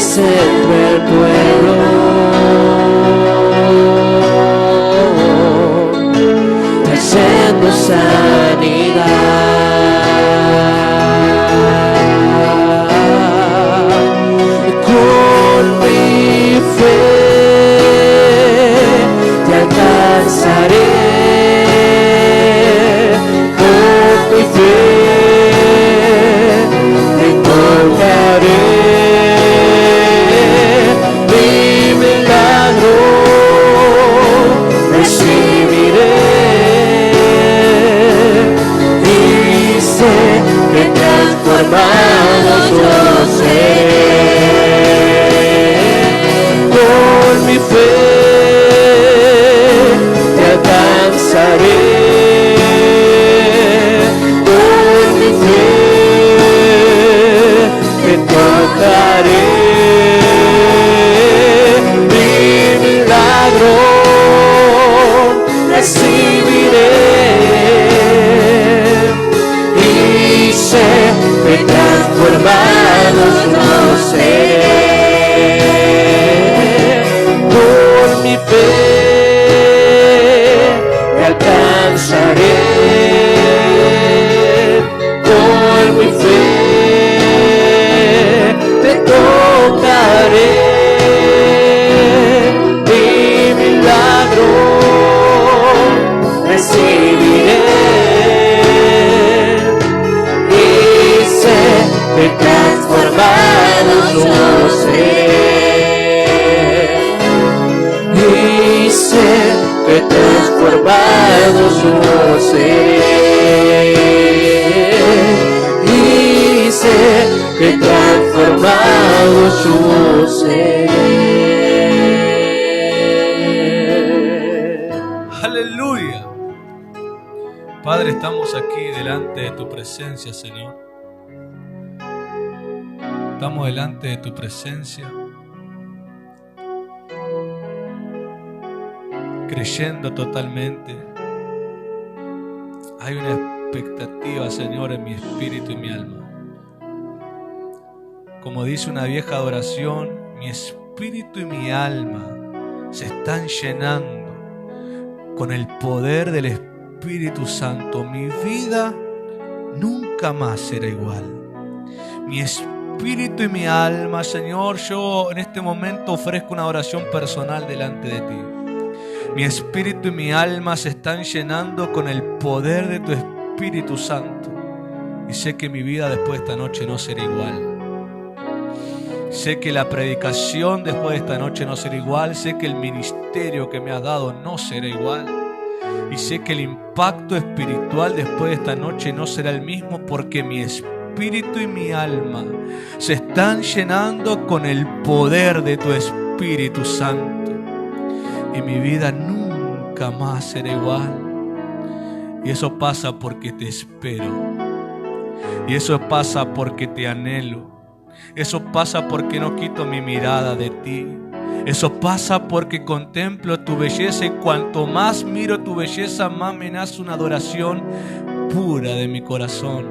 centro el pueblo, trayendo sanidad. Con mi fe te alcanzaré, con mi fe te tocaré, mi milagro recibiré, y sé que transformado yo seré. Con mi fe te alcanzaré, con mi fe te tocaré, mi milagro recibiré, y sé que transformado yo seré. Por mi fe te alcanzaré, por mi fe te tocaré, mi milagro recibiré, y sé que transformado yo seré. Y sé que transformado yo seré, y sé que transformado yo seré. Aleluya. Padre, estamos aquí delante de tu presencia, Señor. Estamos delante de tu presencia, creyendo totalmente. Hay una expectativa, Señor, en mi espíritu y mi alma. Como dice una vieja adoración, mi espíritu y mi alma se están llenando con el poder del Espíritu Santo. Mi vida nunca más será igual. Mi espíritu y mi alma, Señor, yo en este momento ofrezco una oración personal delante de ti. Mi espíritu y mi alma se están llenando con el poder de tu Espíritu Santo. Y sé que mi vida después de esta noche no será igual. Sé que la predicación después de esta noche no será igual. Sé que el ministerio que me has dado no será igual. Y sé que el impacto espiritual después de esta noche no será el mismo, porque mi espíritu y mi alma se están llenando con el poder de tu Espíritu Santo. Y mi vida nunca más será igual. Y eso pasa porque te espero. Y eso pasa porque te anhelo. Eso pasa porque no quito mi mirada de ti. Eso pasa porque contemplo tu belleza, y cuanto más miro tu belleza, más me nace una adoración pura de mi corazón.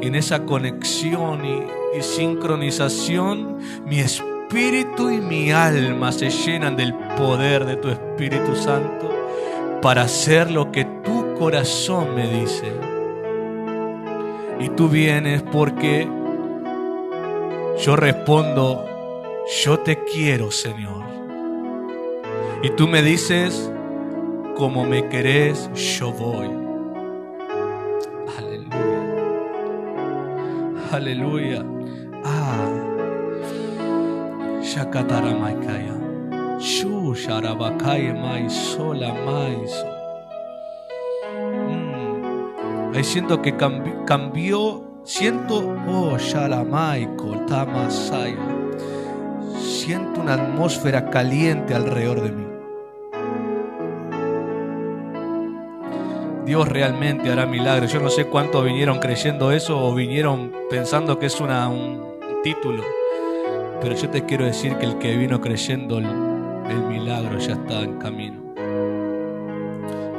Y en esa conexión y sincronización, mi espíritu y mi alma se llenan del poder de tu Espíritu Santo para hacer lo que tu corazón me dice. Y tú vienes porque yo respondo: yo te quiero, Señor. Y tú me dices: como me querés, yo voy. Aleluya. Aleluya. Shakatara maikaya. Shu sharabakaya mai sola maiso. Ahí siento que cambió. Siento, Shalamaiko, Tamasaya. Siento una atmósfera caliente alrededor de mí. Dios realmente hará milagros. Yo no sé cuántos vinieron creyendo eso o vinieron pensando que es un título. Pero yo te quiero decir que el que vino creyendo el milagro ya está en camino.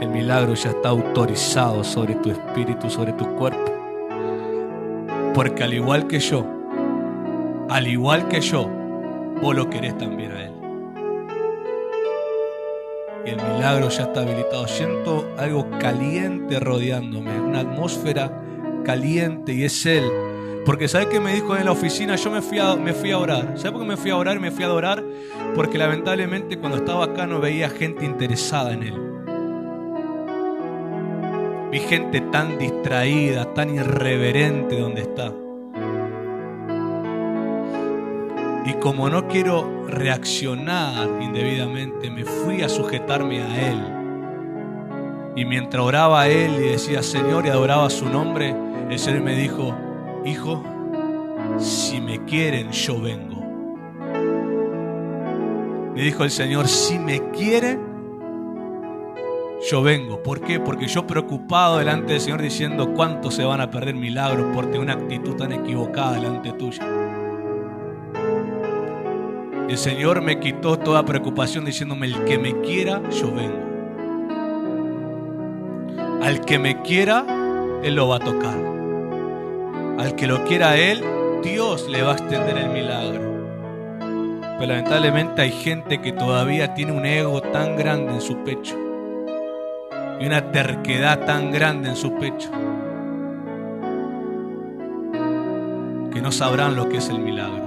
El milagro ya está autorizado sobre tu espíritu, sobre tu cuerpo. Porque al igual que yo, al igual que yo, vos lo querés también a Él. Y el milagro ya está habilitado. Siento algo caliente rodeándome, una atmósfera caliente, y es Él. Porque ¿sabes qué me dijo en la oficina? Yo me fui a orar. ¿Sabes por qué me fui a orar y me fui a adorar? Porque lamentablemente cuando estaba acá no veía gente interesada en Él. Vi gente tan distraída, tan irreverente donde está. Y como no quiero reaccionar indebidamente, me fui a sujetarme a Él. Y mientras oraba a Él y decía Señor y adoraba su nombre, el Señor me dijo: hijo, si me quieren, yo vengo. Me dijo el Señor: si me quieren, yo vengo. ¿Por qué? Porque yo preocupado delante del Señor diciendo cuántos se van a perder milagros por tener una actitud tan equivocada delante tuya. El Señor me quitó toda preocupación diciéndome: el que me quiera, yo vengo. Al que me quiera, Él lo va a tocar. Al que lo quiera a Él, Dios le va a extender el milagro. Pero lamentablemente hay gente que todavía tiene un ego tan grande en su pecho y una terquedad tan grande en su pecho que no sabrán lo que es el milagro.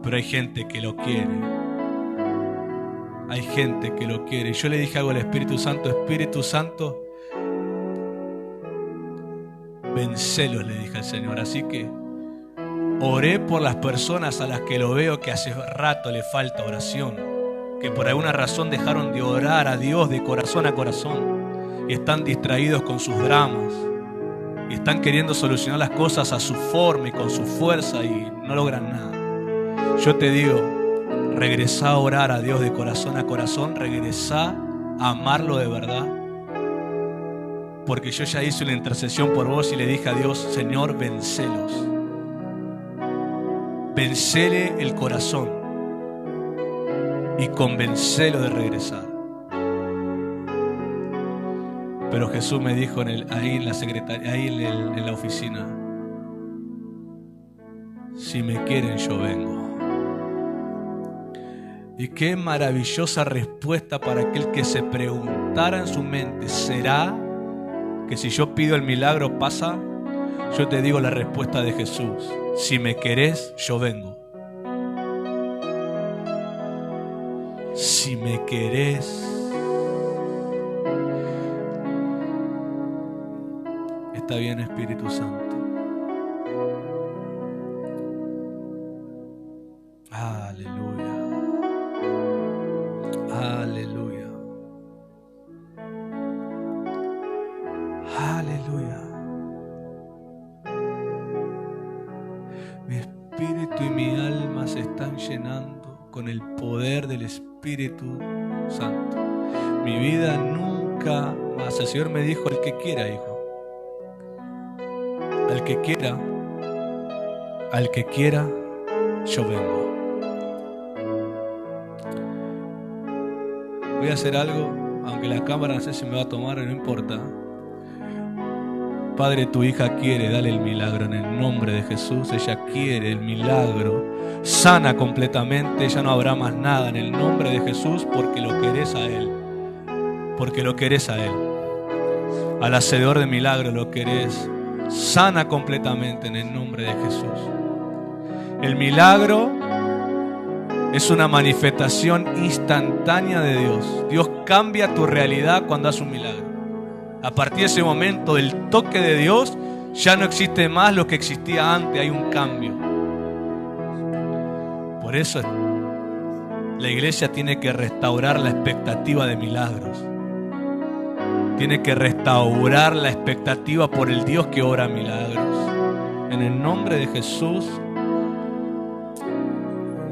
Pero hay gente que lo quiere. Hay gente que lo quiere. Yo le dije algo al Espíritu Santo: Espíritu Santo, vencelos, le dije al Señor. Así que oré por las personas a las que lo veo que hace rato le falta oración, que por alguna razón dejaron de orar a Dios de corazón a corazón y están distraídos con sus dramas y están queriendo solucionar las cosas a su forma y con su fuerza y no logran nada. Yo te digo, regresá a orar a Dios de corazón a corazón, regresá a amarlo de verdad, porque yo ya hice una intercesión por vos y le dije a Dios: Señor, vencelos, vencele el corazón y convencelo de regresar. Pero Jesús me dijo ahí en la secretaria, ahí en la oficina: si me quieren, yo vengo. Y qué maravillosa respuesta para aquel que se preguntara en su mente: ¿será que si yo pido el milagro pasa? Yo te digo la respuesta de Jesús: si me querés, yo vengo. Si me querés. Está bien, Espíritu Santo. Aleluya. Aleluya. Aleluya. Mi espíritu y mi alma se están llenando con el poder del Espíritu Santo. Mi vida nunca más. El Señor me dijo: el que quiera, hijo. Al que quiera, yo vengo. Voy a hacer algo, aunque la cámara no sé si me va a tomar, no importa. Padre, tu hija quiere, dale el milagro en el nombre de Jesús. Ella quiere el milagro. Sana completamente, ya no habrá más nada en el nombre de Jesús, porque lo querés a Él. Porque lo querés a Él. Al hacedor de milagros lo querés. Sana completamente en el nombre de Jesús. El milagro es una manifestación instantánea de Dios. Dios cambia tu realidad cuando hace un milagro. A partir de ese momento del toque de Dios, ya no existe más lo que existía antes, hay un cambio. Por eso la iglesia tiene que restaurar la expectativa de milagros. Tiene que restaurar la expectativa por el Dios que obra milagros. En el nombre de Jesús,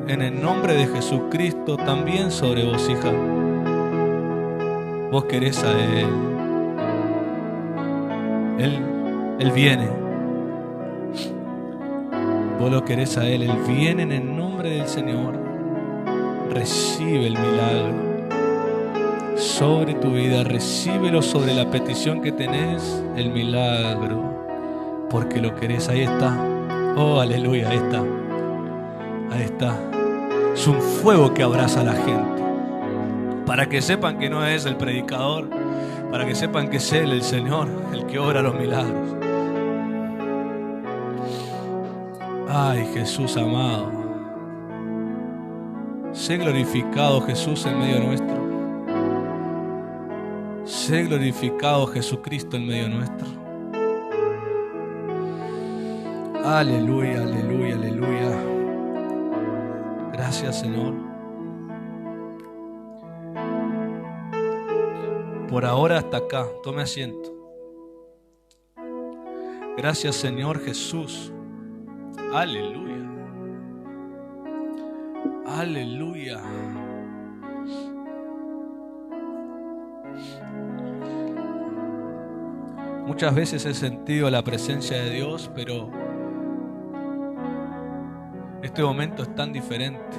en el nombre de Jesucristo, también sobre vos, hija. Vos querés a Él. Él viene. Vos lo querés a Él. Él viene en el nombre del Señor. Recibe el milagro sobre tu vida. Recíbelo sobre la petición que tenés. El milagro. Porque lo querés. Ahí está. Oh, aleluya, ahí está. Ahí está. Es un fuego que abraza a la gente. Para que sepan que no es el predicador, para que sepan que es Él, el Señor, el que obra los milagros. Ay, Jesús amado. Sé glorificado, Jesús, en medio nuestro. Sé glorificado, Jesucristo, en medio nuestro. Aleluya, aleluya, aleluya. Gracias, Señor. Por ahora hasta acá, tome asiento. Gracias, Señor Jesús. Aleluya. Aleluya. Muchas veces he sentido la presencia de Dios, pero este momento es tan diferente.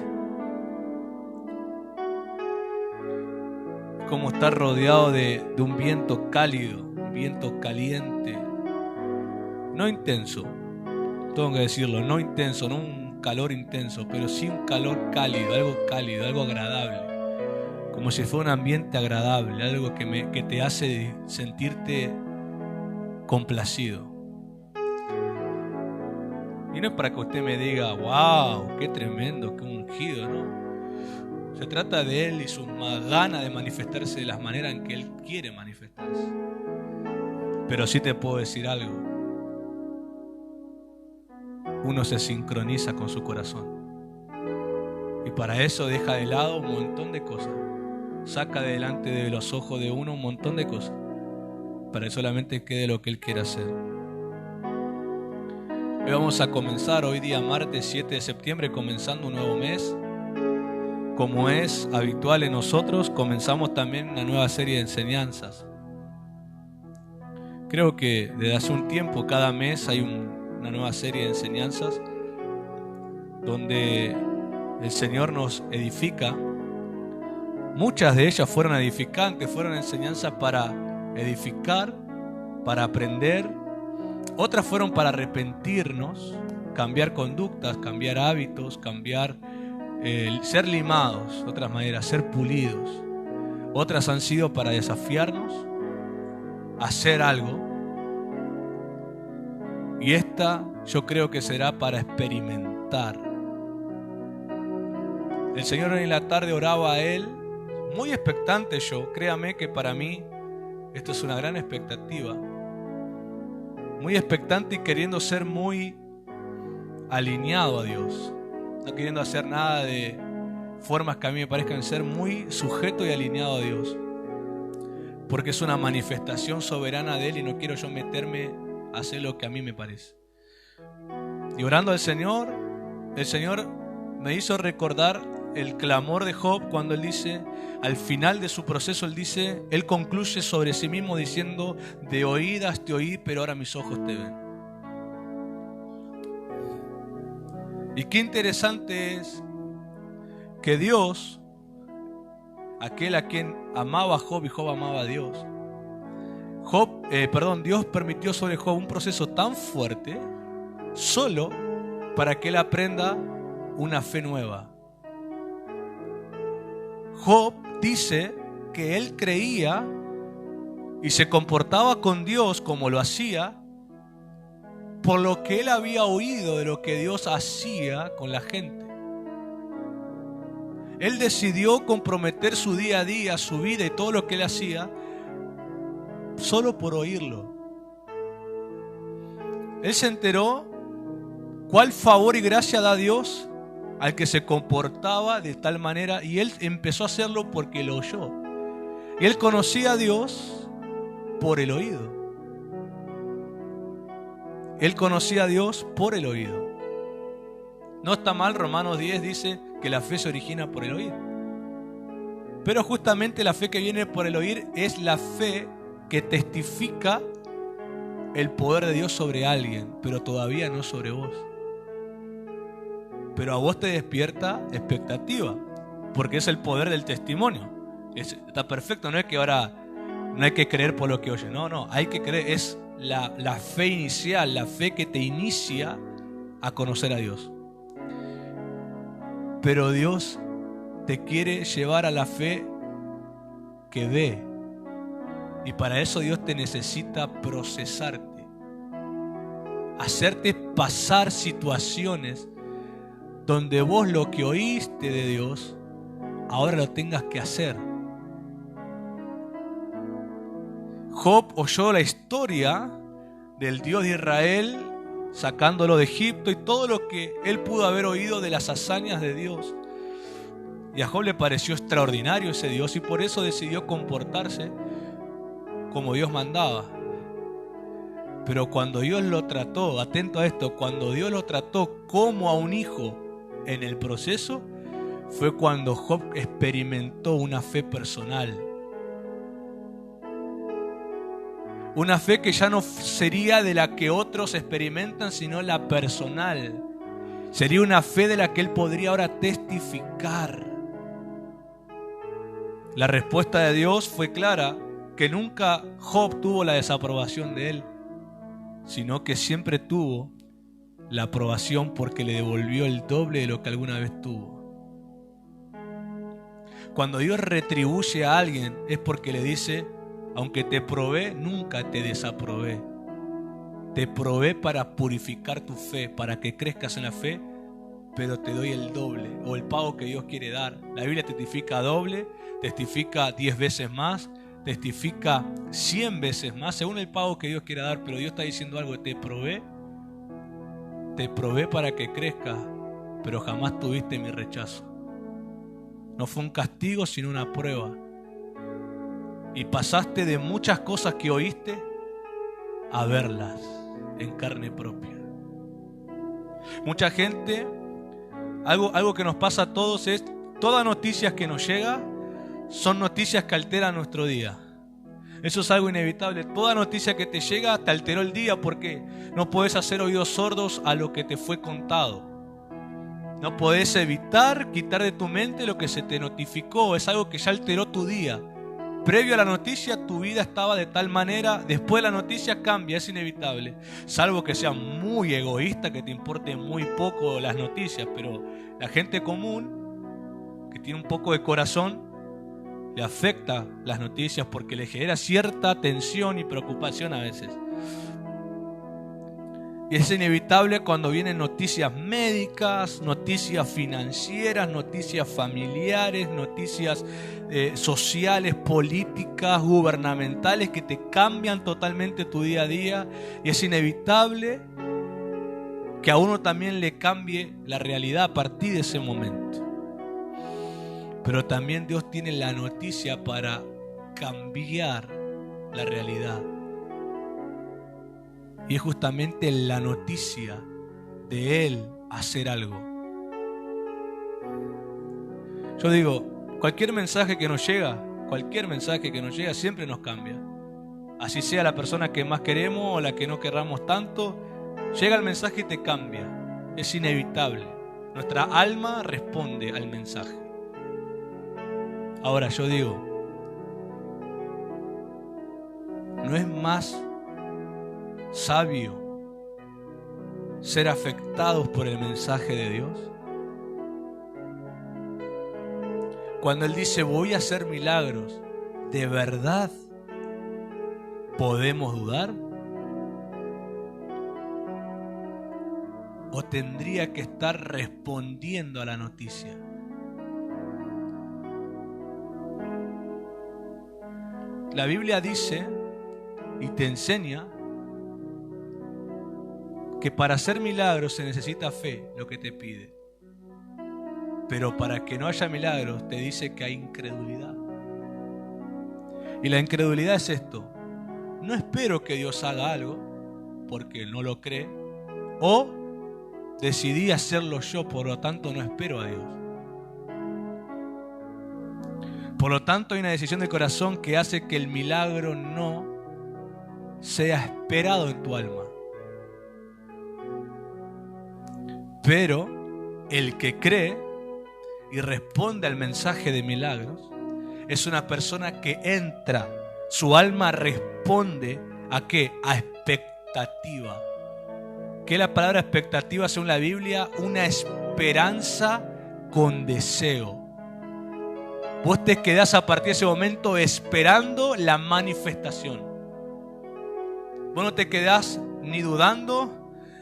Es como estar rodeado de un viento cálido, un viento caliente. No intenso, tengo que decirlo, no intenso, no un calor intenso, pero sí un calor cálido, algo agradable. Como si fuera un ambiente agradable, algo que te hace sentirte complacido. Y no es para que usted me diga, wow, qué tremendo, qué ungido, ¿no? Se trata de Él y su ganas de manifestarse de las maneras en que Él quiere manifestarse. Pero sí te puedo decir algo. Uno se sincroniza con su corazón. Y para eso deja de lado un montón de cosas. Saca de delante de los ojos de uno un montón de cosas. Para que solamente quede lo que Él quiere hacer. Hoy vamos a comenzar, hoy día martes 7 de septiembre, comenzando un nuevo mes. Como es habitual en nosotros, comenzamos también una nueva serie de enseñanzas. Creo que desde hace un tiempo, cada mes hay una nueva serie de enseñanzas donde el Señor nos edifica. Muchas de ellas fueron edificantes, fueron enseñanzas para edificar, para aprender. Otras fueron para arrepentirnos, cambiar conductas, cambiar hábitos, ser limados, de otras maneras, ser pulidos. Otras han sido para desafiarnos a hacer algo. Y esta yo creo que será para experimentar. El Señor en la tarde oraba a Él, muy expectante yo, créame que para mí esto es una gran expectativa. Muy expectante y queriendo ser muy alineado a Dios. No queriendo hacer nada de formas que a mí me parezcan ser muy sujeto y alineado a Dios. Porque es una manifestación soberana de Él y no quiero yo meterme a hacer lo que a mí me parece. Y orando al Señor, el Señor me hizo recordar el clamor de Job cuando él dice, al final de su proceso él concluye sobre sí mismo diciendo, de oídas te oí, pero ahora mis ojos te ven. Y qué interesante es que Dios, aquel a quien amaba a Job y Job amaba a Dios, Dios permitió sobre Job un proceso tan fuerte solo para que él aprenda una fe nueva. Job dice que él creía y se comportaba con Dios como lo hacía por lo que él había oído de lo que Dios hacía con la gente. Él decidió comprometer su día a día, su vida y todo lo que él hacía solo por oírlo. Él se enteró cuál favor y gracia da Dios al que se comportaba de tal manera, y él empezó a hacerlo porque lo oyó. Y él conocía a Dios por el oído. Él conocía a Dios por el oído. No está mal, Romanos 10 dice que la fe se origina por el oír. Pero justamente la fe que viene por el oír es la fe que testifica el poder de Dios sobre alguien, pero todavía no sobre vos. Pero a vos te despierta expectativa, porque es el poder del testimonio. Está perfecto, no es que ahora no hay que creer por lo que oye, no, hay que creer, es la fe inicial, la fe que te inicia a conocer a Dios. Pero Dios te quiere llevar a la fe que ve. Y para eso Dios te necesita procesarte. Hacerte pasar situaciones donde vos lo que oíste de Dios, ahora lo tengas que hacer. Job oyó la historia del Dios de Israel sacándolo de Egipto y todo lo que él pudo haber oído de las hazañas de Dios. Y a Job le pareció extraordinario ese Dios y por eso decidió comportarse como Dios mandaba. Pero cuando Dios lo trató, atento a esto, cuando Dios lo trató como a un hijo en el proceso, fue cuando Job experimentó una fe personal. Una fe que ya no sería de la que otros experimentan, sino la personal. Sería una fe de la que él podría ahora testificar. La respuesta de Dios fue clara, que nunca Job tuvo la desaprobación de él, sino que siempre tuvo la aprobación porque le devolvió el doble de lo que alguna vez tuvo. Cuando Dios retribuye a alguien es porque le dice: aunque te probé, nunca te desaprobé. Te probé para purificar tu fe, para que crezcas en la fe, pero te doy el doble o el pago que Dios quiere dar. La Biblia testifica doble, testifica 10 veces más, testifica 100 veces más, según el pago que Dios quiera dar. Pero Dios está diciendo algo: te probé para que crezcas, pero jamás tuviste mi rechazo. No fue un castigo, sino una prueba. Y pasaste de muchas cosas que oíste a verlas en carne propia. Mucha gente, algo que nos pasa a todos es, todas noticias que nos llega son noticias que alteran nuestro día. Eso es algo inevitable. Toda noticia que te llega te alteró el día porque no podés hacer oídos sordos a lo que te fue contado. No podés evitar quitar de tu mente lo que se te notificó. Es algo que ya alteró tu día. Previo a la noticia tu vida estaba de tal manera, después de la noticia cambia, es inevitable. Salvo que sea muy egoísta, que te importe muy poco las noticias, pero la gente común, que tiene un poco de corazón, le afecta las noticias porque le genera cierta tensión y preocupación a veces. Y es inevitable cuando vienen noticias médicas, noticias financieras, noticias familiares, noticias sociales, políticas, gubernamentales que te cambian totalmente tu día a día. Y es inevitable que a uno también le cambie la realidad a partir de ese momento. Pero también Dios tiene la noticia para cambiar la realidad. Y es justamente la noticia de Él hacer algo. Yo digo, cualquier mensaje que nos llega siempre nos cambia. Así sea la persona que más queremos o la que no querramos tanto, llega el mensaje y te cambia. Es inevitable. Nuestra alma responde al mensaje. Ahora yo digo, ¿no es más sabio ser afectados por el mensaje de Dios? Cuando Él dice voy a hacer milagros, ¿de verdad podemos dudar? ¿O tendría que estar respondiendo a la noticia? La Biblia dice y te enseña que para hacer milagros se necesita fe, lo que te pide. Pero para que no haya milagros te dice que hay incredulidad. Y la incredulidad es esto: no espero que Dios haga algo porque no lo cree, o decidí hacerlo yo, por lo tanto no espero a Dios. Por lo tanto hay una decisión del corazón que hace que el milagro no sea esperado en tu alma. Pero el que cree y responde al mensaje de milagros es una persona que entra, su alma responde ¿a qué? A expectativa. ¿Qué es la palabra expectativa según la Biblia? Una esperanza con deseo. Vos te quedás a partir de ese momento esperando la manifestación. Vos no te quedás ni dudando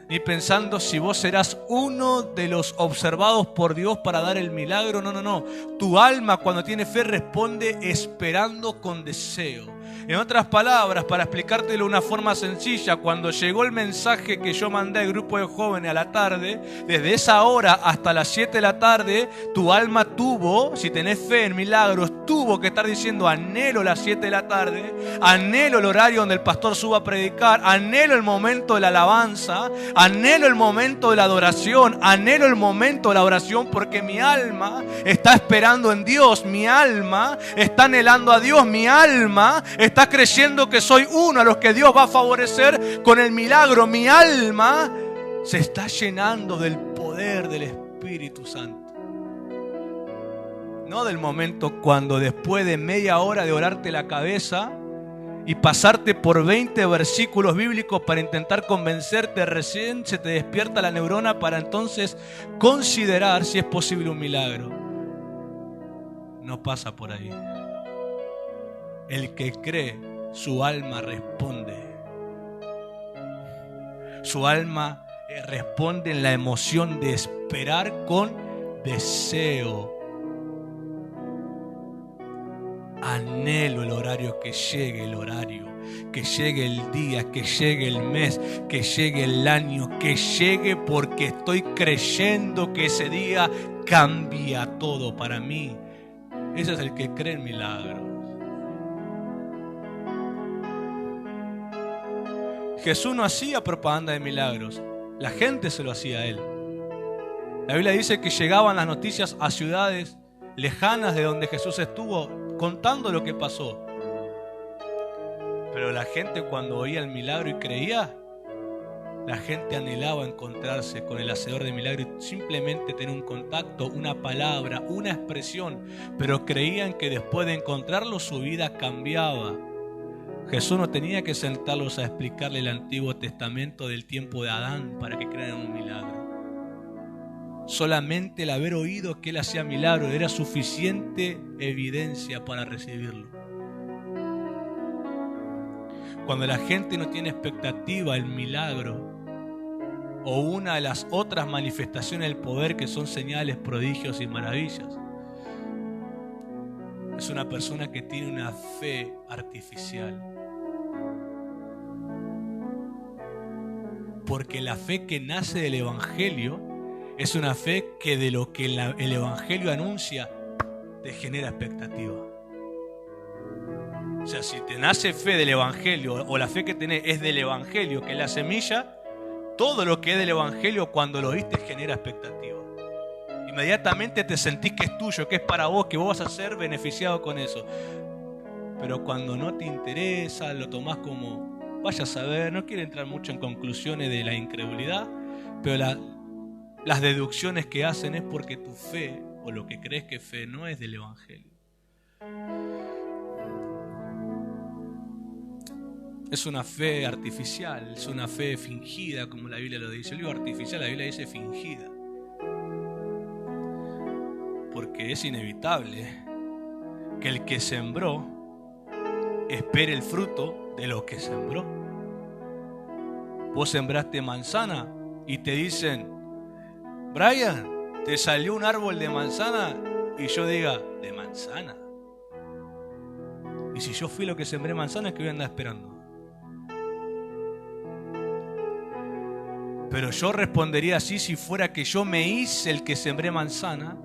ni pensando si vos serás uno de los observados por Dios para dar el milagro. No. Tu alma, cuando tiene fe, responde esperando con deseo. En otras palabras, para explicártelo de una forma sencilla, cuando llegó el mensaje que yo mandé al grupo de jóvenes a la tarde, desde esa hora hasta las 7 de la tarde, tu alma tuvo, si tenés fe en milagros, tuvo que estar diciendo: anhelo las 7 de la tarde, anhelo el horario donde el pastor suba a predicar, anhelo el momento de la alabanza, anhelo el momento de la adoración, anhelo el momento de la oración, porque mi alma está esperando en Dios, mi alma está anhelando a Dios, mi alma está creyendo que soy uno a los que Dios va a favorecer con el milagro. Mi alma se está llenando del poder del Espíritu Santo. No del momento cuando después de media hora de orarte la cabeza y pasarte por 20 versículos bíblicos para intentar convencerte, recién se te despierta la neurona para entonces considerar si es posible un milagro. No pasa por ahí. El que cree, su alma responde. Su alma responde en la emoción de esperar con deseo. Anhelo el horario, que llegue el horario, que llegue el día, que llegue el mes, que llegue el año, que llegue, porque estoy creyendo que ese día cambia todo para mí. Ese es el que cree en milagros. Jesús no hacía propaganda de milagros, la gente se lo hacía a él. La Biblia dice que llegaban las noticias a ciudades lejanas de donde Jesús estuvo contando lo que pasó. Pero la gente, cuando oía el milagro y creía, la gente anhelaba encontrarse con el hacedor de milagros y simplemente tener un contacto, una palabra, una expresión, pero creían que después de encontrarlo su vida cambiaba. Jesús no tenía que sentarlos a explicarle el Antiguo Testamento del tiempo de Adán para que crean en un milagro. Solamente el haber oído que Él hacía milagros era suficiente evidencia para recibirlo. Cuando la gente no tiene expectativa, el milagro o una de las otras manifestaciones del poder, que son señales, prodigios y maravillas, es una persona que tiene una fe artificial. Porque la fe que nace del Evangelio es una fe que de lo que el Evangelio anuncia te genera expectativa. O sea, si te nace fe del Evangelio o la fe que tenés es del Evangelio, que es la semilla, todo lo que es del Evangelio cuando lo oíste genera expectativa. Inmediatamente te sentís que es tuyo, que es para vos, que vos vas a ser beneficiado con eso. Pero cuando no te interesa, lo tomás como... Vaya a saber, no quiero entrar mucho en conclusiones de la incredulidad, pero las deducciones que hacen es porque tu fe, o lo que crees que es fe, no es del Evangelio. Es una fe artificial, es una fe fingida, como la Biblia lo dice. Yo digo artificial, la Biblia dice fingida. Porque es inevitable que el que sembró espere el fruto de lo que sembró. Vos sembraste manzana y te dicen: Brian, te salió un árbol de manzana, y yo diga: ¿de manzana? Y si yo fui lo que sembré manzana, ¿qué voy a andar esperando? Pero yo respondería así si fuera que yo me hice el que sembré manzana.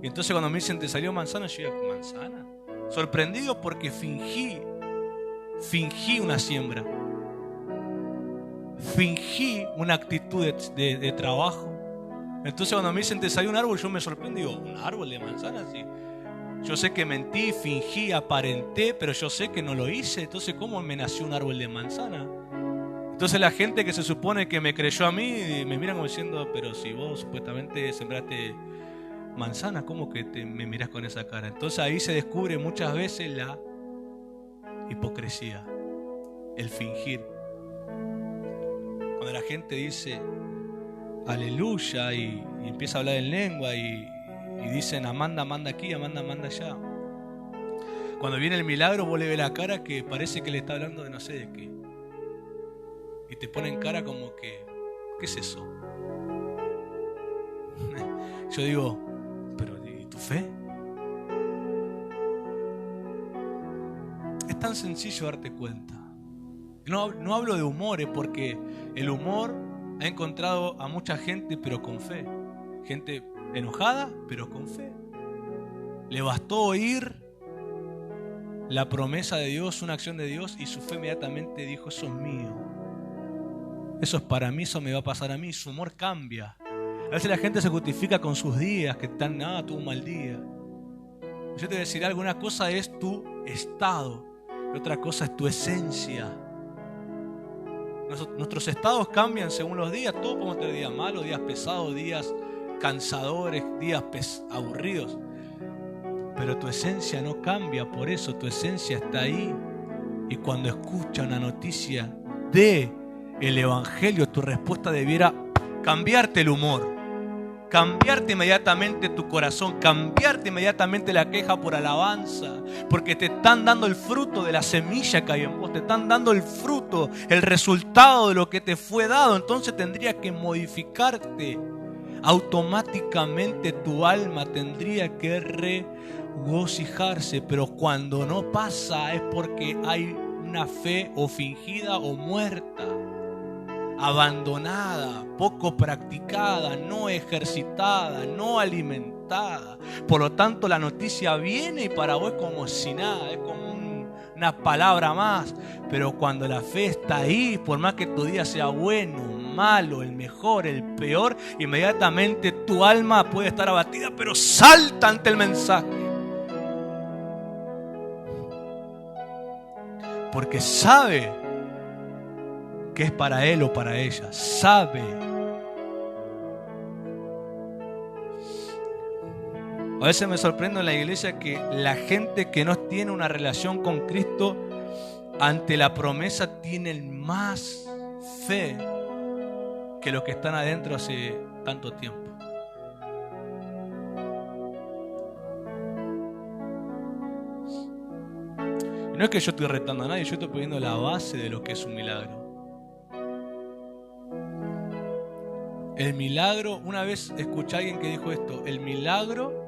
Y entonces cuando me dicen: ¿te salió manzana?, yo digo: ¿manzana? Sorprendido porque fingí una siembra. Fingí una actitud de trabajo. Entonces cuando me dicen: ¿te salió un árbol?, yo me sorprendo y digo: ¿un árbol de manzana? Sí. Yo sé que mentí, fingí, aparenté, pero yo sé que no lo hice. Entonces, ¿cómo me nació un árbol de manzana? Entonces la gente que se supone que me creyó a mí me miran como diciendo: pero si vos supuestamente sembraste manzana, ¿cómo que me mirás con esa cara? Entonces ahí se descubre muchas veces la hipocresía, el fingir. Cuando cuando la gente dice aleluya y empieza a hablar en lengua y dicen Amanda manda aquí, Amanda manda allá. Cuando viene el milagro vos le ves la cara que parece que le está hablando de no sé de qué. Y te ponen cara como que, ¿qué es eso? Yo digo, pero ¿y tu fe? Es tan sencillo darte cuenta. No hablo de humores porque el humor ha encontrado a mucha gente pero con fe. Gente enojada pero con fe. Le bastó oír la promesa de Dios, una acción de Dios y su fe inmediatamente dijo, eso es mío. Eso es para mí, eso me va a pasar a mí. Su humor cambia. A veces la gente se justifica con sus días, que están, tuvo un mal día. Yo te voy a decir algo, una cosa es tu estado y otra cosa es tu esencia. Nuestros estados cambian según los días. Todos podemos tener días malos, días pesados, días cansadores, días aburridos. Pero tu esencia no cambia, por eso tu esencia está ahí. Y cuando escucha una noticia de el Evangelio, tu respuesta debiera cambiarte el humor, cambiarte inmediatamente tu corazón, cambiarte inmediatamente la queja por alabanza, porque te están dando el fruto de la semilla que hay en vos, te están dando el fruto, el resultado de lo que te fue dado. Entonces tendría que modificarte. Automáticamente tu alma tendría que regocijarse, pero cuando no pasa es porque hay una fe o fingida o muerta, abandonada, poco practicada, no ejercitada, no alimentada. Por lo tanto la noticia viene y para vos es como si nada, es como una palabra más. Pero cuando la fe está ahí, por más que tu día sea bueno, malo, el mejor, el peor, inmediatamente tu alma puede estar abatida, pero salta ante el mensaje. Porque sabe que es para él o para ella. Sabe. A veces me sorprende en la iglesia que la gente que no tiene una relación con Cristo ante la promesa tienen más fe que los que están adentro hace tanto tiempo. Y no es que yo estoy retando a nadie, yo estoy poniendo la base de lo que es un milagro. El milagro, una vez escuché a alguien que dijo esto, el milagro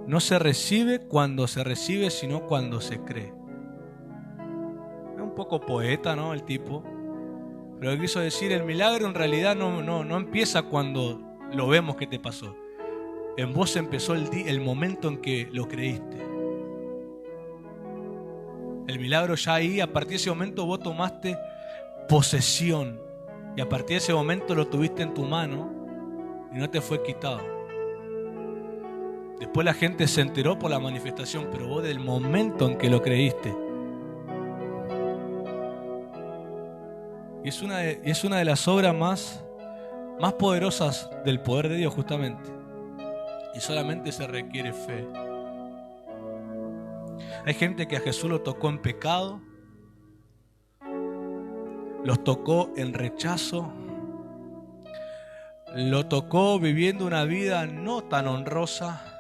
no se recibe cuando se recibe, sino cuando se cree. Es un poco poeta, ¿no? El tipo. Pero quiso decir, el milagro en realidad no empieza cuando lo vemos que te pasó. En vos empezó el momento en que lo creíste. El milagro ya ahí, a partir de ese momento vos tomaste posesión. Y a partir de ese momento lo tuviste en tu mano y no te fue quitado. Después la gente se enteró por la manifestación, pero vos del momento en que lo creíste. Y es una de las obras más poderosas del poder de Dios justamente. Y solamente se requiere fe. Hay gente que a Jesús lo tocó en pecado, los tocó en rechazo, lo tocó viviendo una vida no tan honrosa,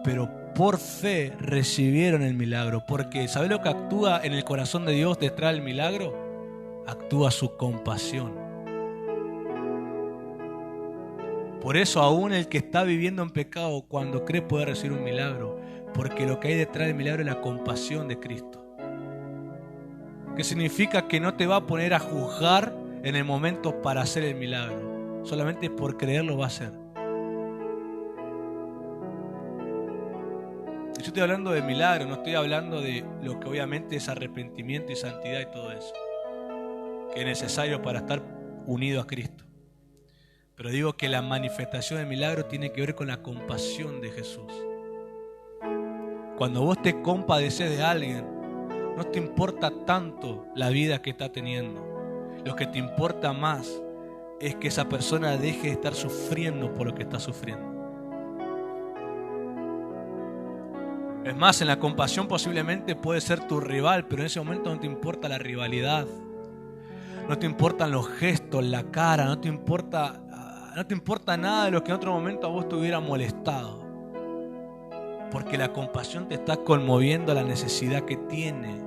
pero por fe recibieron el milagro. Porque ¿sabés lo que actúa en el corazón de Dios detrás del milagro? Actúa su compasión. Por eso aún el que está viviendo en pecado, cuando cree, puede recibir un milagro, porque lo que hay detrás del milagro es la compasión de Cristo. Que significa que no te va a poner a juzgar en el momento para hacer el milagro. Solamente por creerlo va a hacer. Yo estoy hablando de milagro, no estoy hablando de lo que obviamente es arrepentimiento y santidad y todo eso, que es necesario para estar unido a Cristo. Pero digo que la manifestación del milagro tiene que ver con la compasión de Jesús. Cuando vos te compadeces de alguien, no te importa tanto la vida que está teniendo. Lo que te importa más es que esa persona deje de estar sufriendo por lo que está sufriendo. Es más, en la compasión posiblemente puede ser tu rival, pero en ese momento no te importa la rivalidad. No te importan los gestos, la cara, no te importa nada de lo que en otro momento a vos te hubiera molestado. Porque la compasión te está conmoviendo a la necesidad que tiene.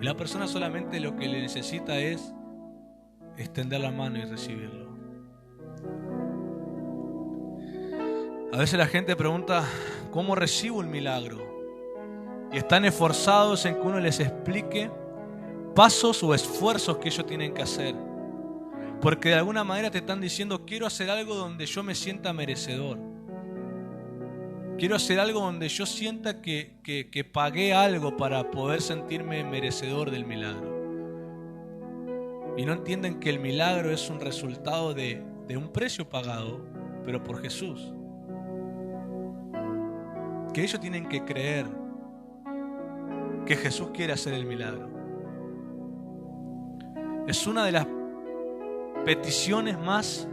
Y la persona solamente lo que le necesita es extender la mano y recibirlo. A veces la gente pregunta, ¿cómo recibo el milagro? Y están esforzados en que uno les explique pasos o esfuerzos que ellos tienen que hacer. Porque de alguna manera te están diciendo, quiero hacer algo donde yo me sienta merecedor. Quiero hacer algo donde yo sienta que pagué algo para poder sentirme merecedor del milagro. Y no entienden que el milagro es un resultado de un precio pagado, pero por Jesús. Que ellos tienen que creer que Jesús quiere hacer el milagro. Es una de las peticiones más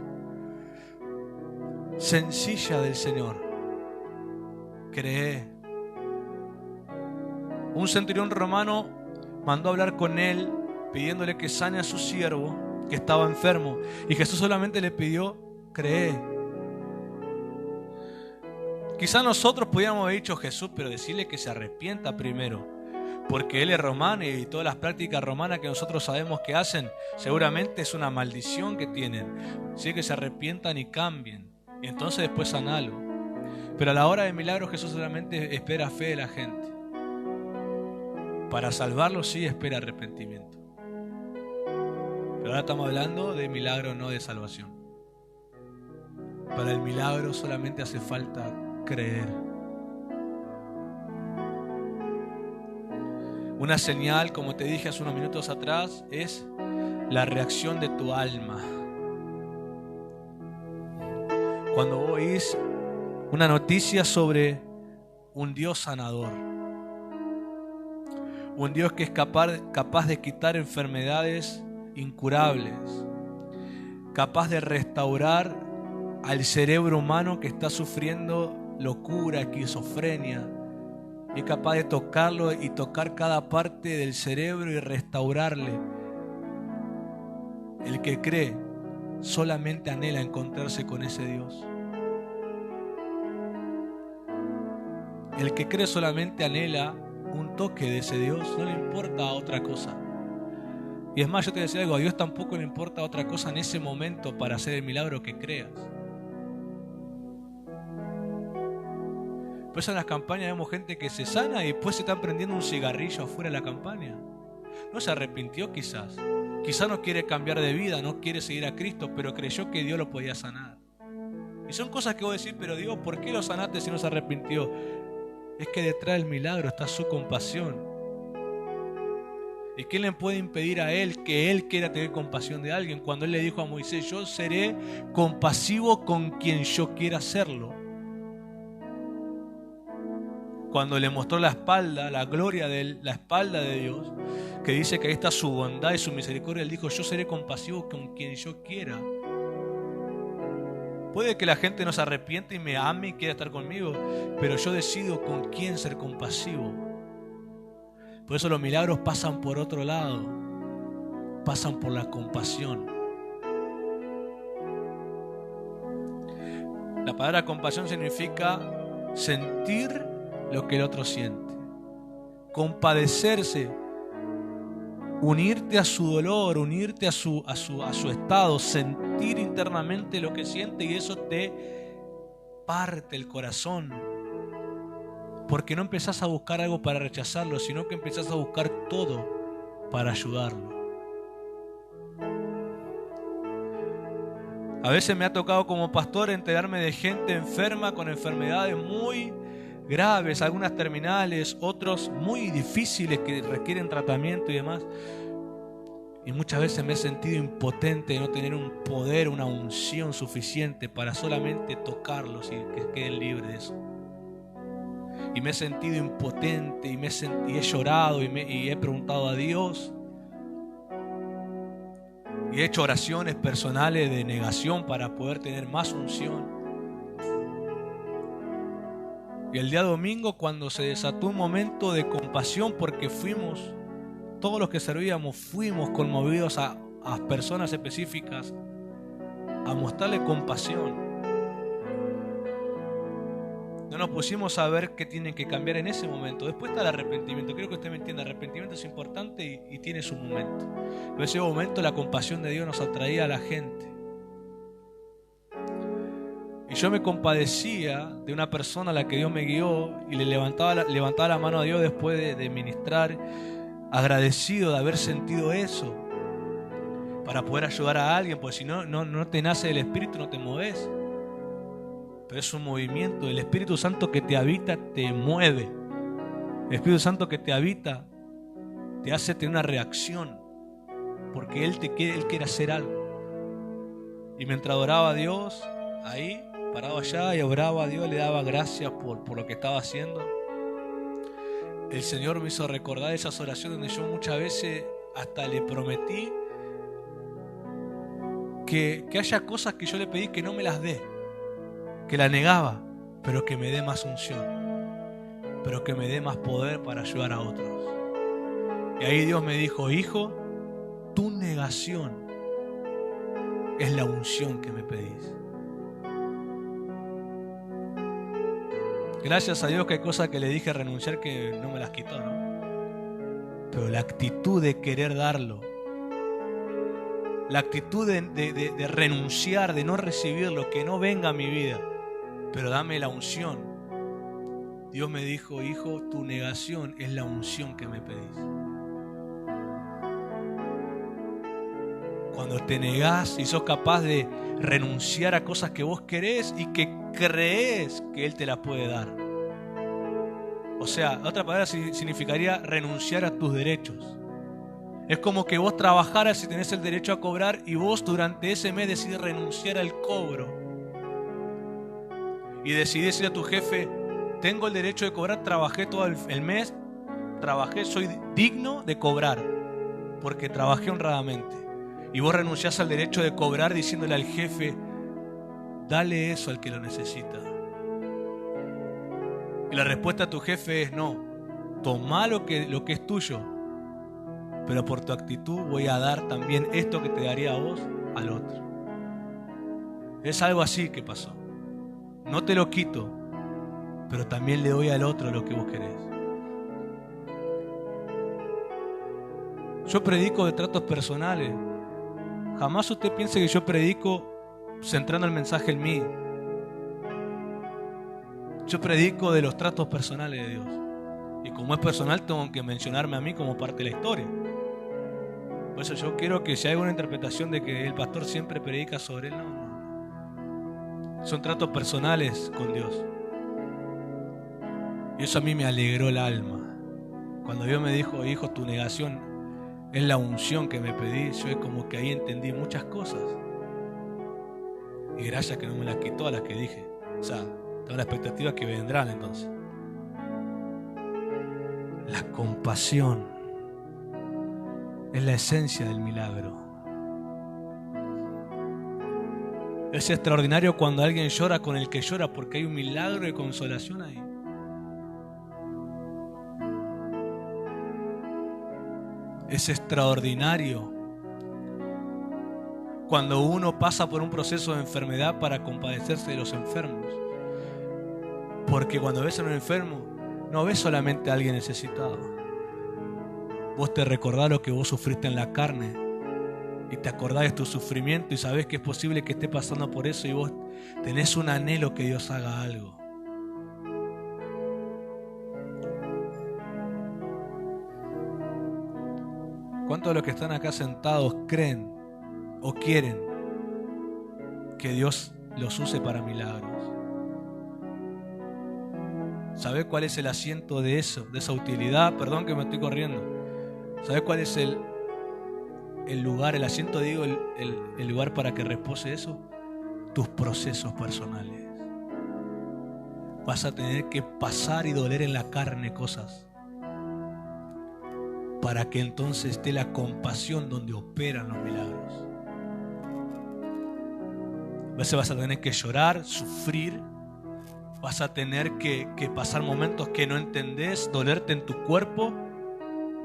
sencillas del Señor. Cree. Un centurión romano mandó a hablar con él pidiéndole que sane a su siervo que estaba enfermo, y Jesús solamente le pidió, cree. Quizás nosotros pudiéramos haber dicho, Jesús, pero decirle que se arrepienta primero, porque él es romano y todas las prácticas romanas que nosotros sabemos que hacen seguramente es una maldición que tienen. Así que se arrepientan y cambien, y entonces después sanalo. Pero a la hora del milagro Jesús solamente espera fe de la gente. Para salvarlo sí espera arrepentimiento. Pero ahora estamos hablando de milagro, no de salvación. Para el milagro solamente hace falta creer. Una señal, como te dije hace unos minutos atrás, es la reacción de tu alma. Cuando vos oís una noticia sobre un Dios sanador, un Dios que es capaz de quitar enfermedades incurables, capaz de restaurar al cerebro humano que está sufriendo locura, esquizofrenia, y es capaz de tocarlo y tocar cada parte del cerebro y restaurarle. El que cree solamente anhela encontrarse con ese Dios. El que cree solamente anhela un toque de ese Dios, no le importa otra cosa. Y es más, yo te decía algo, a Dios tampoco le importa otra cosa en ese momento para hacer el milagro que creas. Por eso en las campañas vemos gente que se sana y después se están prendiendo un cigarrillo afuera de la campaña. No se arrepintió quizás no quiere cambiar de vida, no quiere seguir a Cristo, pero creyó que Dios lo podía sanar. Y son cosas que vos decís, pero Dios, ¿por qué lo sanaste si no se arrepintió? Es que detrás del milagro está su compasión. ¿Y quién le puede impedir a él que él quiera tener compasión de alguien? Cuando él le dijo a Moisés, yo seré compasivo con quien yo quiera serlo. Cuando le mostró la espalda, la gloria de la espalda de Dios, que dice que ahí está su bondad y su misericordia, él dijo, yo seré compasivo con quien yo quiera. Puede que la gente no se arrepiente y me ame y quiera estar conmigo, pero yo decido con quién ser compasivo. Por eso los milagros pasan por otro lado, pasan por la compasión. La palabra compasión significa sentir lo que el otro siente, compadecerse, unirte a su dolor, unirte a su estado, sentir internamente lo que siente, y eso te parte el corazón. Porque no empezás a buscar algo para rechazarlo, sino que empezás a buscar todo para ayudarlo. A veces me ha tocado como pastor enterarme de gente enferma con enfermedades muy graves, algunas terminales, otros muy difíciles que requieren tratamiento y demás. Y muchas veces me he sentido impotente de no tener un poder, una unción suficiente para solamente tocarlos y que queden libres de eso. Y me he sentido impotente y he llorado y he preguntado a Dios. Y he hecho oraciones personales de negación para poder tener más unción. Y el día domingo, cuando se desató un momento de compasión porque fuimos todos los que servíamos fuimos conmovidos a personas específicas a mostrarle compasión. No nos pusimos a ver qué tienen que cambiar en ese momento. Después está el arrepentimiento. Creo que usted me entiende. El arrepentimiento es importante y tiene su momento. Pero en ese momento la compasión de Dios nos atraía a la gente. Y yo me compadecía de una persona a la que Dios me guió y le levantaba la mano a Dios después de ministrar, agradecido de haber sentido eso, para poder ayudar a alguien, porque si no te nace del Espíritu, no te mueves. Pero es un movimiento. El Espíritu Santo que te habita te mueve. El Espíritu Santo que te habita te hace tener una reacción, porque Él quiere hacer algo. Y mientras adoraba a Dios, ahí, parado allá, y oraba a Dios, le daba gracias por lo que estaba haciendo, el Señor me hizo recordar esas oraciones donde yo muchas veces hasta le prometí que haya cosas que yo le pedí que no me las dé, que la negaba, pero que me dé más unción, pero que me dé más poder para ayudar a otros. Y ahí Dios me dijo: hijo, tu negación es la unción que me pedís. Gracias a Dios que hay cosas que le dije renunciar que no me las quitó, ¿no? Pero la actitud de querer darlo, la actitud de renunciar, de no recibirlo, que no venga a mi vida, pero dame la unción. Dios me dijo: hijo, tu negación es la unción que me pedís. Cuando te negás y sos capaz de renunciar a cosas que vos querés y que crees que Él te las puede dar. O sea, otra palabra significaría renunciar a tus derechos. Es como que vos trabajaras y tenés el derecho a cobrar y vos durante ese mes decidís renunciar al cobro. Y decidís decir a tu jefe: tengo el derecho de cobrar, trabajé todo el mes, soy digno de cobrar porque trabajé honradamente. Y vos renunciás al derecho de cobrar diciéndole al jefe: dale eso al que lo necesita. Y la respuesta a tu jefe es: no, tomá lo que es tuyo, pero por tu actitud voy a dar también esto que te daría a vos al otro. Es algo así que pasó. No te lo quito, pero también le doy al otro lo que vos querés. Yo predico de tratos personales. Jamás usted piense que yo predico centrando el mensaje en mí. Yo predico de los tratos personales de Dios. Y como es personal, tengo que mencionarme a mí como parte de la historia. Por eso yo quiero que si hay una interpretación de que el pastor siempre predica sobre él, no. Son tratos personales con Dios. Y eso a mí me alegró el alma. Cuando Dios me dijo: hijo, tu negación es la unción que me pedí, yo es como que ahí entendí muchas cosas. Y gracias que no me las quitó a las que dije. O sea, tengo la expectativa que vendrán entonces. La compasión es la esencia del milagro. Es extraordinario cuando alguien llora con el que llora, porque hay un milagro de consolación ahí. Es extraordinario cuando uno pasa por un proceso de enfermedad para compadecerse de los enfermos. Porque cuando ves a un enfermo, no ves solamente a alguien necesitado. Vos te recordás lo que vos sufriste en la carne y te acordás de tu sufrimiento y sabés que es posible que esté pasando por eso y vos tenés un anhelo que Dios haga algo. ¿Cuántos de los que están acá sentados creen o quieren que Dios los use para milagros? ¿Sabe cuál es el asiento de eso, de esa utilidad? Perdón que me estoy corriendo. ¿Sabe cuál es el lugar, el asiento, digo, el lugar para que repose eso? Tus procesos personales. Vas a tener que pasar y doler en la carne cosas, para que entonces esté la compasión donde operan los milagros. A veces vas a tener que llorar, sufrir, vas a tener que pasar momentos que no entendés, dolerte en tu cuerpo,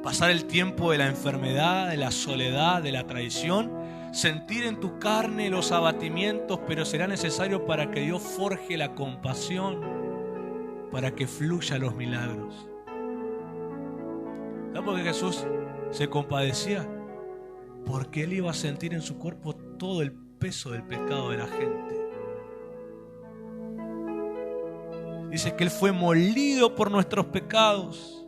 pasar el tiempo de la enfermedad, de la soledad, de la traición, sentir en tu carne los abatimientos, pero será necesario para que Dios forje la compasión, para que fluyan los milagros. ¿Sabes por qué Jesús se compadecía? Porque Él iba a sentir en su cuerpo todo el peso del pecado de la gente. Dice que Él fue molido por nuestros pecados.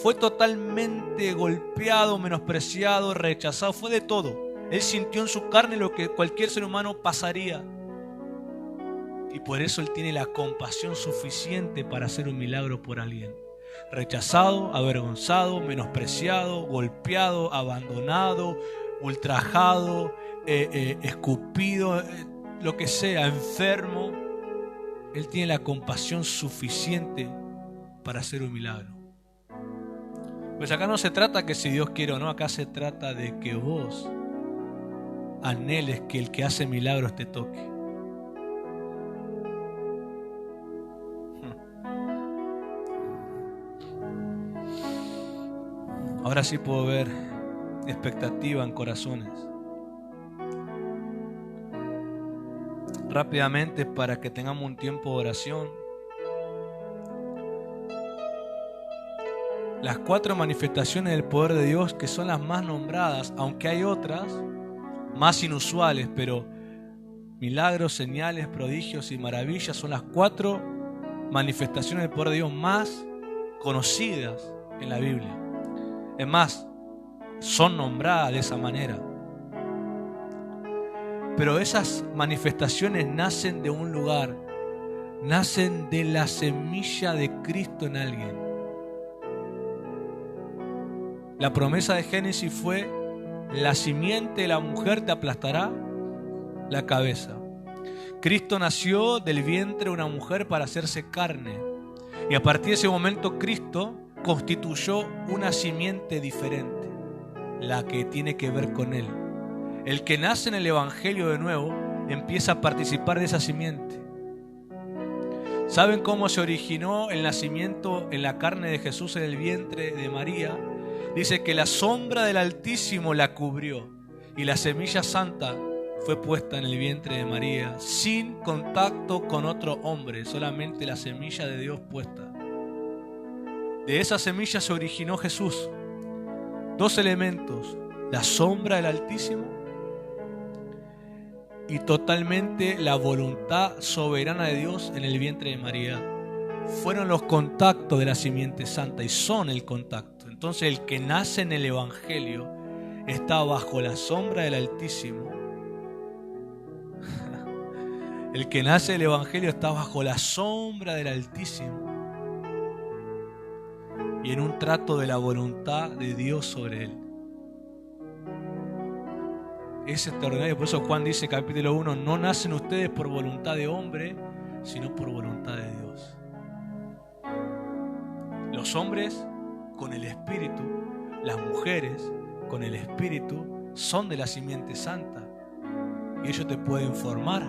Fue totalmente golpeado, menospreciado, rechazado. Fue de todo. Él sintió en su carne lo que cualquier ser humano pasaría. Y por eso Él tiene la compasión suficiente para hacer un milagro por alguien. Rechazado, avergonzado, menospreciado, golpeado, abandonado, ultrajado, escupido, lo que sea, enfermo. Él tiene la compasión suficiente para hacer un milagro. Pues acá no se trata que si Dios quiere o no, acá se trata de que vos anheles que el que hace milagros te toque. Ahora sí puedo ver expectativa en corazones. Rápidamente, para que tengamos un tiempo de oración. Las 4 manifestaciones del poder de Dios, que son las más nombradas, aunque hay otras más inusuales, pero milagros, señales, prodigios y maravillas son las 4 manifestaciones del poder de Dios más conocidas en la Biblia. Es más, son nombradas de esa manera. Pero esas manifestaciones nacen de un lugar, nacen de la semilla de Cristo en alguien. La promesa de Génesis fue: la simiente de la mujer te aplastará la cabeza. Cristo nació del vientre de una mujer para hacerse carne. Y a partir de ese momento Cristo constituyó una simiente diferente, la que tiene que ver con Él. El que nace en el Evangelio de nuevo empieza a participar de esa simiente. ¿Saben cómo se originó el nacimiento en la carne de Jesús en el vientre de María? Dice que la sombra del Altísimo la cubrió y la semilla santa fue puesta en el vientre de María sin contacto con otro hombre, solamente la semilla de Dios puesta. De esa semilla se originó Jesús. 2 elementos: la sombra del Altísimo y totalmente la voluntad soberana de Dios en el vientre de María. Fueron los contactos de la simiente santa y son el contacto. Entonces el que nace en el Evangelio está bajo la sombra del Altísimo. El que nace del Evangelio está bajo la sombra del Altísimo y en un trato de la voluntad de Dios sobre él. Es extraordinario. Por eso Juan dice, capítulo 1, no nacen ustedes por voluntad de hombre, sino por voluntad de Dios. Los hombres con el Espíritu, las mujeres con el Espíritu son de la simiente santa y ellos te pueden formar,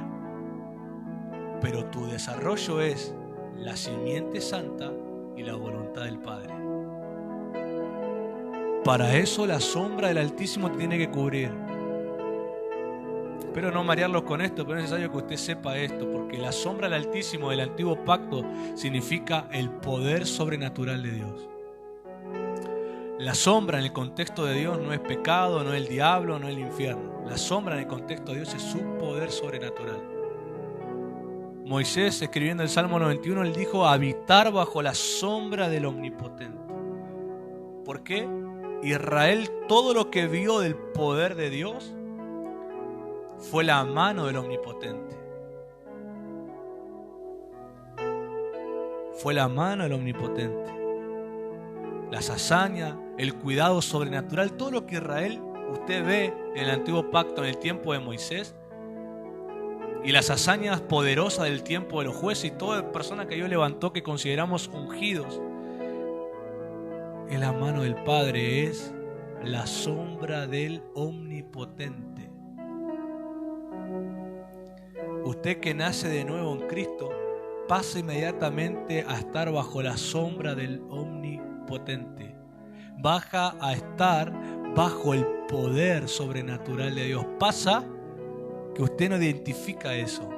pero tu desarrollo es la simiente santa y la voluntad del Padre. Para eso la sombra del Altísimo te tiene que cubrir. Espero no marearlos con esto, pero es necesario que usted sepa esto, porque la sombra del Altísimo del antiguo pacto significa el poder sobrenatural de Dios. La sombra en el contexto de Dios no es pecado, no es el diablo, no es el infierno. La sombra en el contexto de Dios es su poder sobrenatural. Moisés, escribiendo el Salmo 91, él dijo: habitar bajo la sombra del Omnipotente. ¿Por qué? Israel, todo lo que vio del poder de Dios fue la mano del Omnipotente. Fue la mano del Omnipotente. Las hazañas, el cuidado sobrenatural, todo lo que Israel, usted ve en el antiguo pacto en el tiempo de Moisés, y las hazañas poderosas del tiempo de los jueces y toda persona que Dios levantó que consideramos ungidos, en la mano del Padre, es la sombra del Omnipotente. Usted que nace de nuevo en Cristo pasa inmediatamente a estar bajo la sombra del Omnipotente. baja a estar bajo el poder sobrenatural de Dios. Pasa que usted no identifica eso.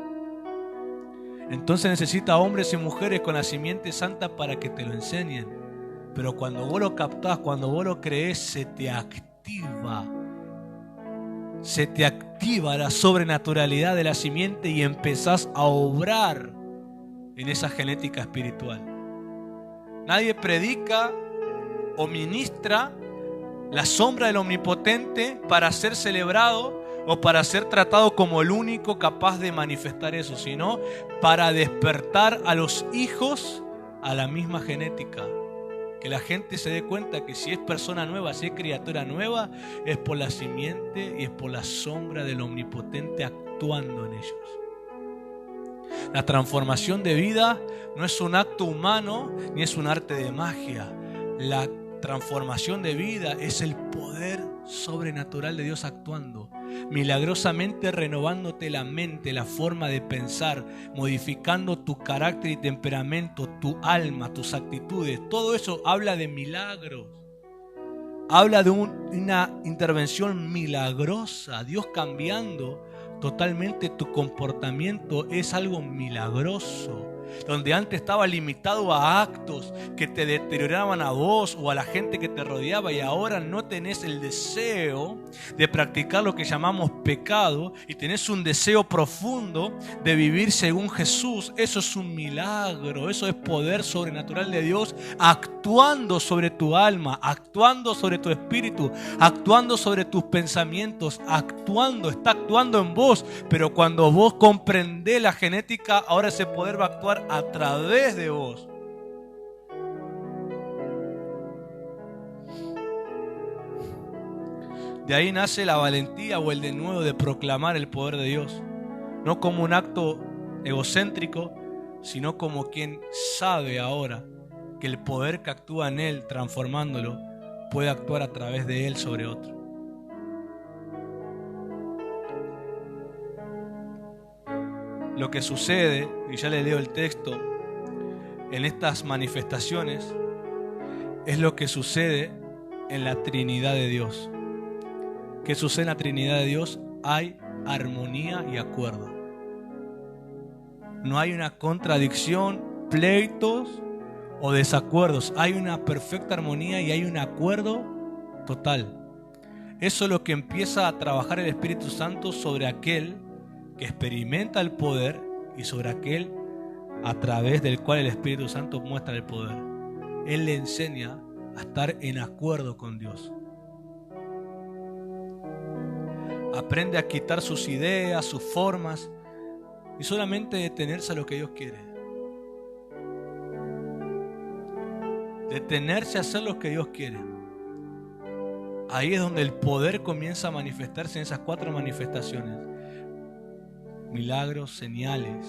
Entonces necesita hombres y mujeres con la simiente santa para que te lo enseñen. Pero cuando vos lo captás, cuando vos lo creés, se te activa la sobrenaturalidad de la simiente y empezás a obrar en esa genética espiritual. Nadie predica o ministra la sombra del Omnipotente para ser celebrado o para ser tratado como el único capaz de manifestar eso, sino para despertar a los hijos a la misma genética. Que la gente se dé cuenta que si es persona nueva, si es criatura nueva, es por la simiente y es por la sombra del Omnipotente actuando en ellos. La transformación de vida no es un acto humano ni es un arte de magia. La transformación de vida es el poder sobrenatural de Dios actuando, milagrosamente renovándote la mente, la forma de pensar, modificando tu carácter y temperamento, tu alma, tus actitudes. Todo eso habla de milagros. Habla de una intervención milagrosa. Dios cambiando totalmente tu comportamiento es algo milagroso. Donde antes estaba limitado a actos que te deterioraban a vos o a la gente que te rodeaba, y ahora no tenés el deseo de practicar lo que llamamos pecado y tenés un deseo profundo de vivir según Jesús. Eso es un milagro, eso es poder sobrenatural de Dios actuando sobre tu alma, actuando sobre tu espíritu, actuando sobre tus pensamientos, está actuando en vos. Pero cuando vos comprendés la genética, ahora ese poder va a actuar a través de vos. De ahí nace la valentía o el denuedo de proclamar el poder de Dios, no como un acto egocéntrico, sino como quien sabe ahora que el poder que actúa en él, transformándolo, puede actuar a través de él sobre otro. Lo que sucede, y ya le leo el texto, en estas manifestaciones, es lo que sucede en la Trinidad de Dios. ¿Qué sucede en la Trinidad de Dios? Hay armonía y acuerdo. No hay una contradicción, pleitos o desacuerdos. Hay una perfecta armonía y hay un acuerdo total. Eso es lo que empieza a trabajar el Espíritu Santo sobre aquel que experimenta el poder y sobre aquel a través del cual el Espíritu Santo muestra el poder. Él le enseña a estar en acuerdo con Dios. Aprende a quitar sus ideas, sus formas y solamente detenerse a lo que Dios quiere. Detenerse a hacer lo que Dios quiere. Ahí es donde el poder comienza a manifestarse en esas 4 manifestaciones. Milagros, señales,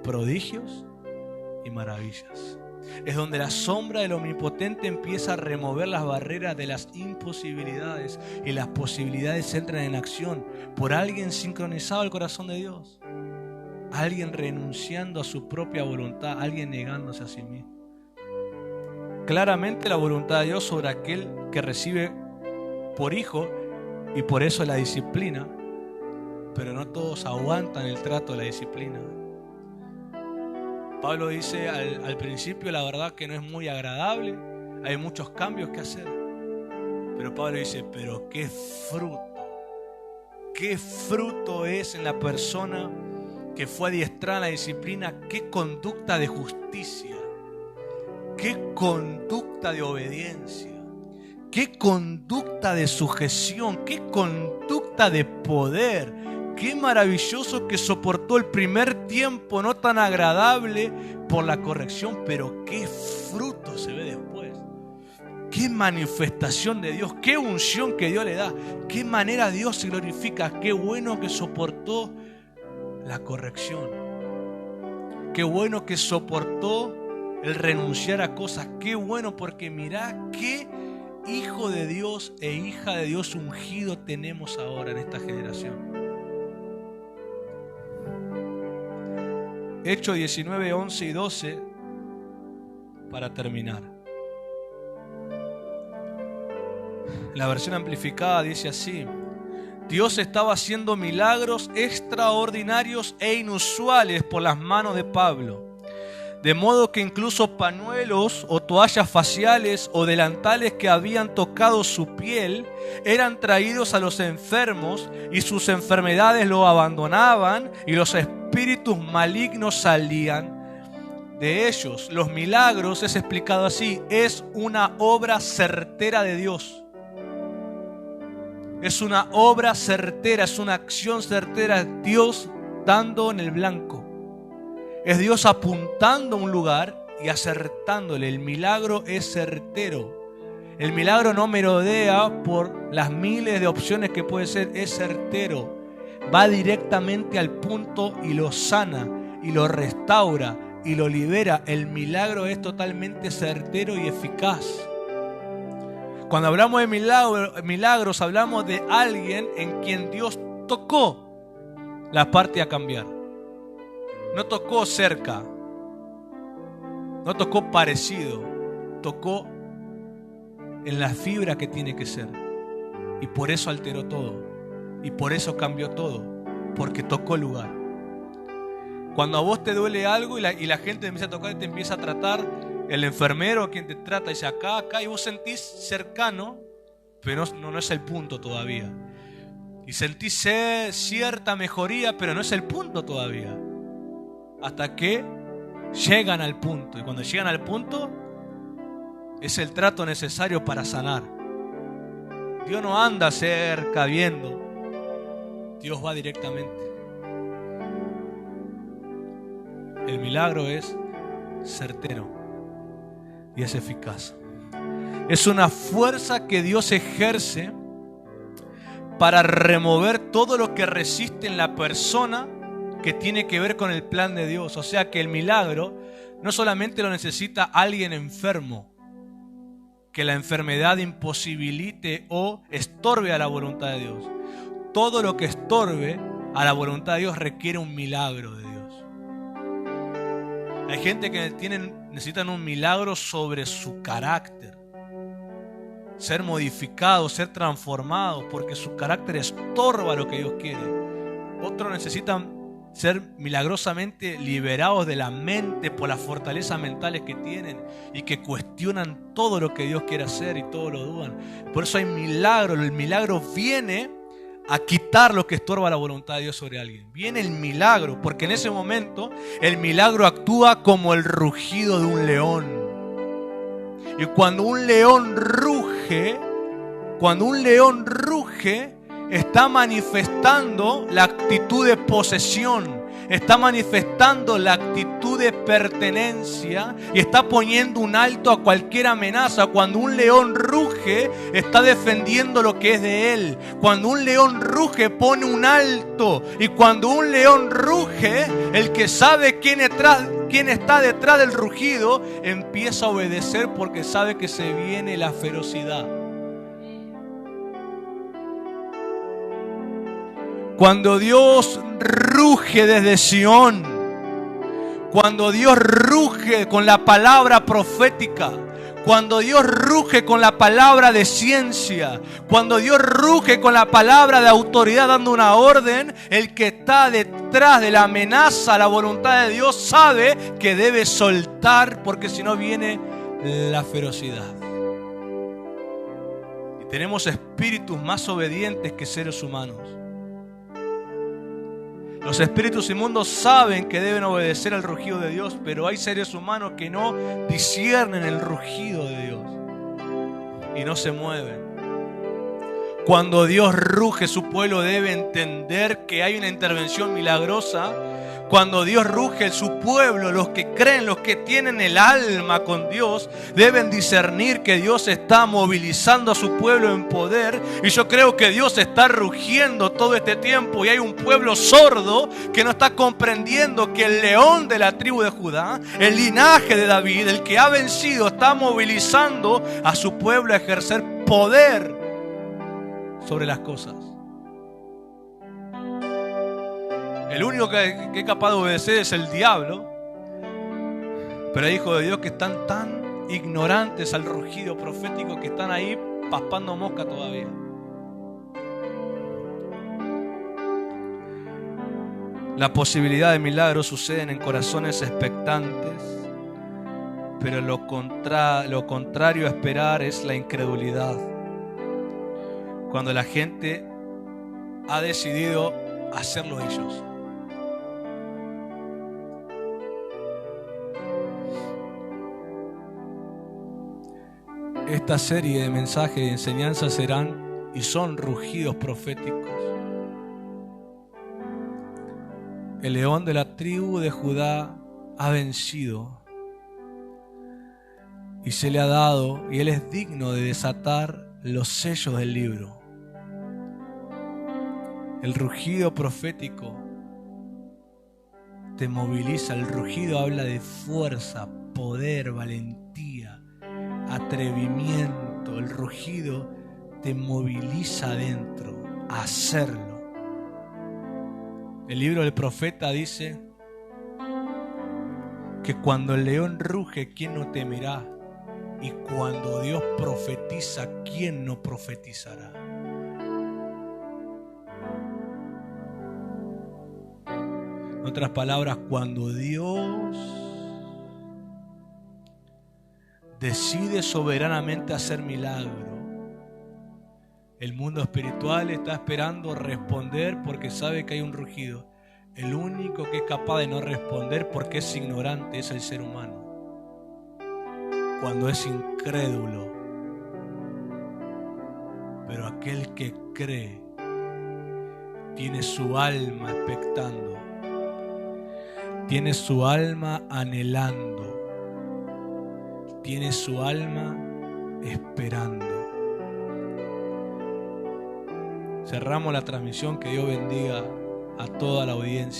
prodigios y maravillas. Es donde la sombra del Omnipotente empieza a remover las barreras de las imposibilidades y las posibilidades entran en acción por alguien sincronizado al corazón de Dios, alguien renunciando a su propia voluntad, alguien negándose a sí mismo. Claramente la voluntad de Dios sobre aquel que recibe por hijo y por eso la disciplina. Pero no todos aguantan el trato de la disciplina. Pablo dice al principio, la verdad que no es muy agradable, hay muchos cambios que hacer. Pero Pablo dice, pero qué fruto es en la persona que fue adiestrada en la disciplina, qué conducta de justicia, qué conducta de obediencia, qué conducta de sujeción, qué conducta de poder. Qué maravilloso que soportó el primer tiempo no tan agradable por la corrección, pero qué fruto se ve después. Qué manifestación de Dios, qué unción que Dios le da, qué manera Dios se glorifica, qué bueno que soportó la corrección. Qué bueno que soportó el renunciar a cosas, qué bueno, porque mirá qué hijo de Dios e hija de Dios ungido tenemos ahora en esta generación. Hechos 19, 11 y 12 para terminar. La versión amplificada dice así: Dios estaba haciendo milagros extraordinarios e inusuales por las manos de Pablo, de modo que incluso pañuelos o toallas faciales o delantales que habían tocado su piel eran traídos a los enfermos y sus enfermedades lo abandonaban y los espíritus malignos salían de ellos. Los milagros, es explicado así, es una obra certera de Dios. Es una obra certera, es una acción certera. Es Dios dando en el blanco. Es Dios apuntando a un lugar y acertándole. El milagro es certero. El milagro no merodea por las miles de opciones que puede ser. Es certero. Va directamente al punto y lo sana y lo restaura y lo libera. El milagro es totalmente certero y eficaz. Cuando hablamos de milagros, hablamos de alguien en quien Dios tocó la parte a cambiar. No tocó cerca, no tocó parecido, tocó en la fibra que tiene que ser. Y por eso alteró todo, y por eso cambió todo, porque tocó el lugar. Cuando a vos te duele algo y la gente te empieza a tocar y te empieza a tratar, el enfermero quien te trata dice acá, y vos sentís cercano, pero no es el punto todavía. Y sentís cierta mejoría, pero no es el punto todavía. Hasta que llegan al punto. Y cuando llegan al punto, es el trato necesario para sanar. Dios no anda cerca viendo. Dios va directamente. El milagro es certero y es eficaz. Es una fuerza que Dios ejerce para remover todo lo que resiste en la persona que tiene que ver con el plan de Dios. O sea que el milagro no solamente lo necesita alguien enfermo, que la enfermedad imposibilite o estorbe a la voluntad de Dios. Todo lo que estorbe a la voluntad de Dios requiere un milagro de Dios. Hay gente que necesitan un milagro sobre su carácter. Ser modificado, ser transformado, porque su carácter estorba lo que Dios quiere. Otros necesitan ser milagrosamente liberados de la mente por las fortalezas mentales que tienen y que cuestionan todo lo que Dios quiere hacer y todo lo dudan. Por eso hay milagro. El milagro viene a quitar lo que estorba la voluntad de Dios sobre alguien. Viene el milagro, porque en ese momento el milagro actúa como el rugido de un león. Y cuando un león ruge, está manifestando la actitud de posesión, está manifestando la actitud de pertenencia y está poniendo un alto a cualquier amenaza. Cuando un león ruge, está defendiendo lo que es de él. Cuando un león ruge, pone un alto. Y cuando un león ruge, el que sabe quién está detrás del rugido, empieza a obedecer porque sabe que se viene la ferocidad. Cuando Dios ruge desde Sión, cuando Dios ruge con la palabra profética, cuando Dios ruge con la palabra de ciencia, cuando Dios ruge con la palabra de autoridad dando una orden, el que está detrás de la amenaza a la voluntad de Dios sabe que debe soltar, porque si no viene la ferocidad. Y tenemos espíritus más obedientes que seres humanos. Los espíritus inmundos saben que deben obedecer al rugido de Dios, pero hay seres humanos que no disciernen el rugido de Dios y no se mueven. Cuando Dios ruge, su pueblo debe entender que hay una intervención milagrosa. Cuando Dios ruge, su pueblo, los que creen, los que tienen el alma con Dios, deben discernir que Dios está movilizando a su pueblo en poder. Y yo creo que Dios está rugiendo todo este tiempo y hay un pueblo sordo que no está comprendiendo que el león de la tribu de Judá, el linaje de David, el que ha vencido, está movilizando a su pueblo a ejercer poder sobre las cosas. El único que es capaz de obedecer es el diablo. Pero hay hijos de Dios que están tan ignorantes al rugido profético que están ahí paspando mosca todavía. La posibilidad de milagros suceden en corazones expectantes, pero lo contrario a esperar es la incredulidad. Cuando la gente ha decidido hacerlo ellos. Esta serie de mensajes y enseñanzas serán y son rugidos proféticos. El león de la tribu de Judá ha vencido y se le ha dado, y él es digno de desatar los sellos del libro. El rugido profético te moviliza. El rugido habla de fuerza, poder, valentía, atrevimiento. El rugido te moviliza adentro a hacerlo. El libro del profeta dice que cuando el león ruge, ¿quién no temerá? Y cuando Dios profetiza, ¿quién no profetizará? En otras palabras, cuando Dios decide soberanamente hacer milagro, el mundo espiritual está esperando responder porque sabe que hay un rugido. El único que es capaz de no responder porque es ignorante es el ser humano. Cuando es incrédulo. Pero aquel que cree tiene su alma expectando, tiene su alma anhelando, tiene su alma esperando. Cerramos la transmisión. Que Dios bendiga a toda la audiencia.